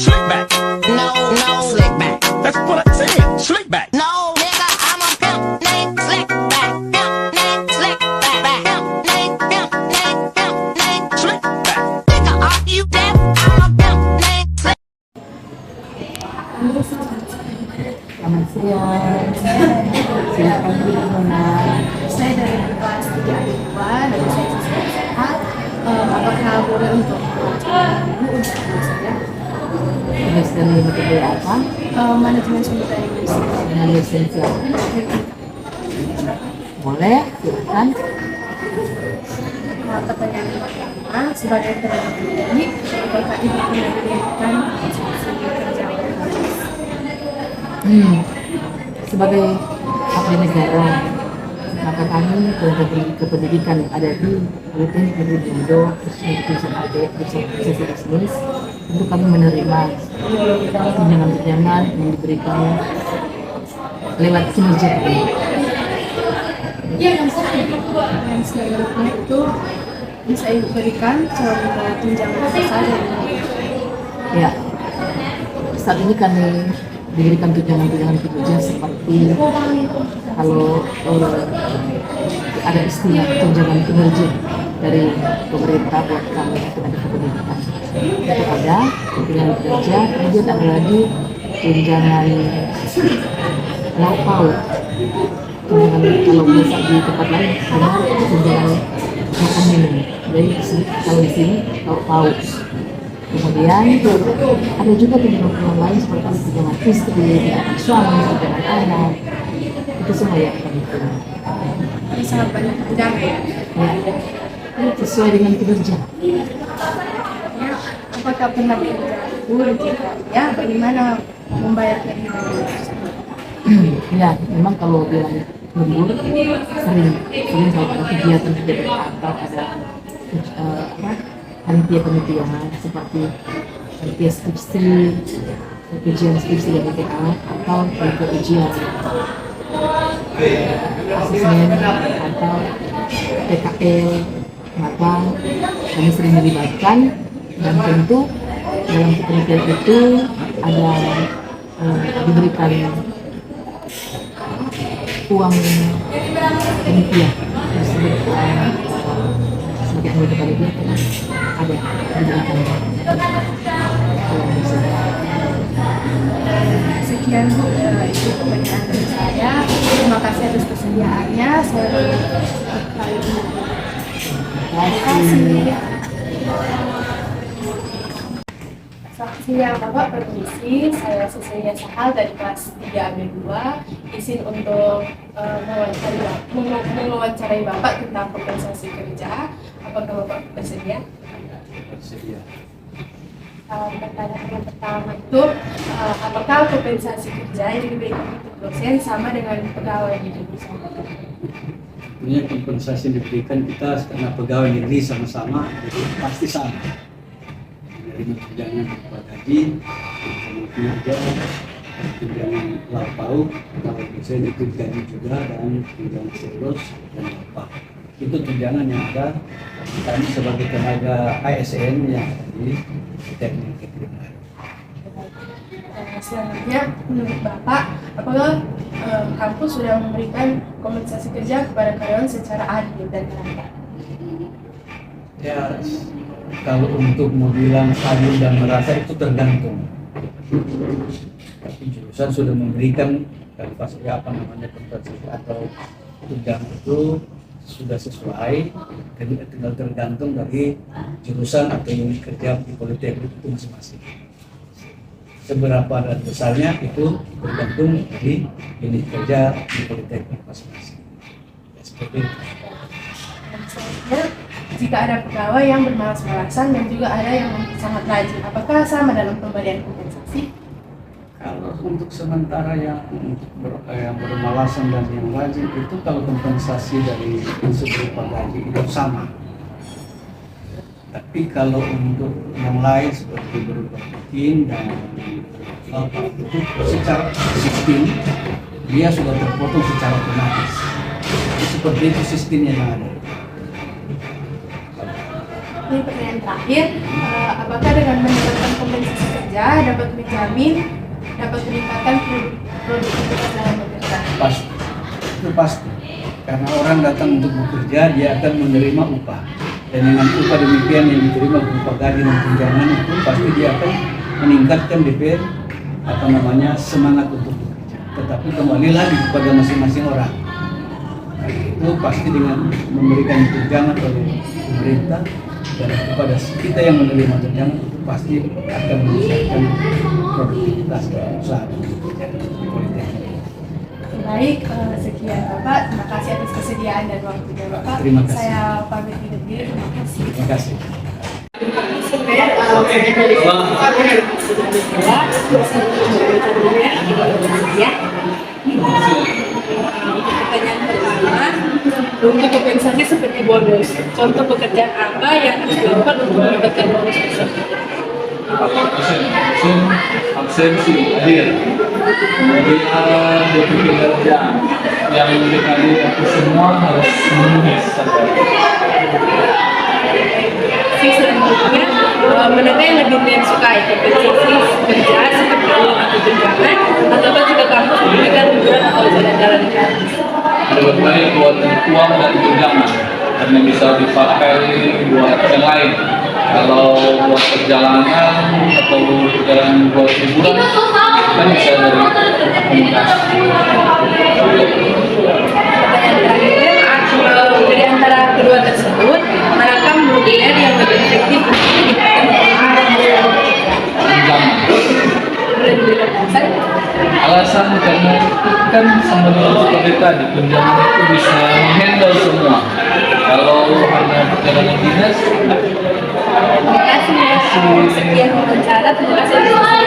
Slick back. No, no, slick back. That's what I said. Slick back. No, nigga, I'm a pimp named Slick back. Pimp named Slick back. Pimp named Slick back. Nigga, are you deaf? I'm a pimp named Slick. Selamat siang. Silakan Nona. Saya dari kelas 3A2 dari saya sehat. Apakah boleh untuk ibu untuk saya? Tugas dari metode apa? Manajemen sumber daya manusia. Dengan lisensi apa? Boleh, silakan. Pertanyaan pertama, sebagai tenaga pendidik, apakah ibu pernah diberikan kerja Sebagai abdi negara, maka kami tenaga kependidikan yang ada di Politeknik Negeri Indo, khususnya di jurusan AD, jurusan Administrasi Bisnis, tentu kami menerima tunjangan-tunjangan yang diberikan lewat kinerja kami. yang selanjutnya itu bisa ibu berikan contoh tunjangan apa saja? Ya, saat ini kami diberikan tunjangan-tunjangan kinerja seperti kalau ada istilah tunjangan kinerja dari pemerintah buat kami tenaga kependidikan. Itu ada tunjangan kinerja, kemudian ada lagi tunjangan lauk pauk. Tunjangan kalau biasa di tempat lain ada tunjangan makan minum. Jadi kalau di sini lauk pauk. Kemudian ada juga tunjangan lain seperti tunjangan istri, tunjangan suami, tunjangan anak. Itu semua ya kami terima. Ini sangat banyak tunjangan ya. Ya, sesuai dengan kinerja. Apakah pernah bekerja lembur? Jika ya, bagaimana membayarkan lembur tersebut? Ya, memang kalau bilang lembur sering kalau ada kegiatan atau ada panitia seperti panitia skripsi, ujian skripsi dari PA atau panitia ujian asesmen atau PKL, maka kami sering dilibatkan dan tentu dalam kepentingan itu ada diberikan uang panitia tersebut sebagai anggota panitia ada diberikan uang tersebut. Sekian Bu, itu pertanyaan dari saya. Terima kasih atas kesediaannya. Saya kali ini. Terima kasih. Selamat siang Bapak, permisi. Saya Cecilia Sahal dari kelas 3AB2. Izin untuk mewawancarai Bapak tentang kompensasi kerja. Apakah Bapak bersedia? Bersedia. Pertanyaan yang pertama itu, apakah kompensasi kerja yang diberikan untuk dosen sama dengan pegawai di jurusan? Tentunya kompensasi yang diberikan kita karena pegawai negeri sama-sama, jadi pasti sama. Dari tunjangan berupa gaji, tunjangan kinerja, tunjangan lauk pauk, kalau dosen itu gaji juga, dan tunjangan sirkus dan lauk pauk. Itu tunjangan yang ada kami sebagai tenaga ASN yang ada di teknik kepribadian. Selanjutnya, menurut Bapak, apakah kampus sudah memberikan kompensasi kerja kepada karyawan secara adil dan merata? Ya, kalau untuk mau bilang adil dan merata itu tergantung. Tapi jurusan sudah memberikan kompensasi atau tunjangan itu sudah sesuai, tinggal tergantung dari jurusan atau unit kerja di Politeknik itu masing-masing. Seberapa dan besarnya itu tergantung dari unit kerja di Politeknik masing-masing. Ya, seperti itu. Selanjutnya, jika ada pegawai yang bermalas-malasan dan juga ada yang sangat rajin, apakah sama dalam pemberian kompensasi? Kalau untuk sementara yang bermalasan dan yang rajin itu kalau kompensasi dari unsur berupa gaji itu sama. Tapi kalau untuk yang lain seperti berupa tukin dan apa itu secara sistem dia sudah terpotong secara otomatis. Seperti itu sistemnya yang ada. Ini pertanyaan terakhir, apakah dengan mendapatkan kompensasi kerja dapat menjamin dapat meningkatkan produktivitas dalam bekerja? Pasti, itu pasti. Karena orang datang untuk bekerja, dia akan menerima upah. Dan dengan upah demikian yang diterima berupa gaji dan tunjangan itu pasti dia akan meningkatkan DP semangat untuk bekerja. Tetapi kembali lagi kepada masing-masing orang. Itu pasti dengan memberikan tunjangan oleh pemerintah dan kepada kita yang menerima tunjangan itu pasti akan meningkatkan produktivitas usaha bekerja di Politeknik. Baik, sekian Bapak. Terima kasih atas kesediaan dan waktunya Bapak. Terima kasih. Saya pamit undur diri. Terima kasih. Terima kasih. Pertanyaan pertama, untuk kompensasi seperti bonus, contoh pekerjaan apa yang harus dilakukan untuk mendapatkan bonus tersebut? Absensi hadir. Kemudian DP kinerja yang dikali itu semua harus memenuhi standar. Selanjutnya, manakah yang lebih kalian sukai, kompensasi kerja seperti uang atau tunjangan, atau juga kampus memberikan liburan atau jalan-jalan di kampus? Lebih baik buat uang dan tunjangan karena bisa dipakai buat yang lain. Kalau buat perjalanan atau perjalanan buat liburan kan bisa dari akomodasi. Pertanyaan terakhir, dari antara kedua tersebut, manakah model yang lebih efektif untuk meningkatkan Tunjangan. Boleh diberikan alasan? Alasan karena kan sama seperti tadi tunjangan itu bisa handle semua. Kalau hanya perjalanan dinas, Terima kasih ya. Sekian wawancara. Terima kasih.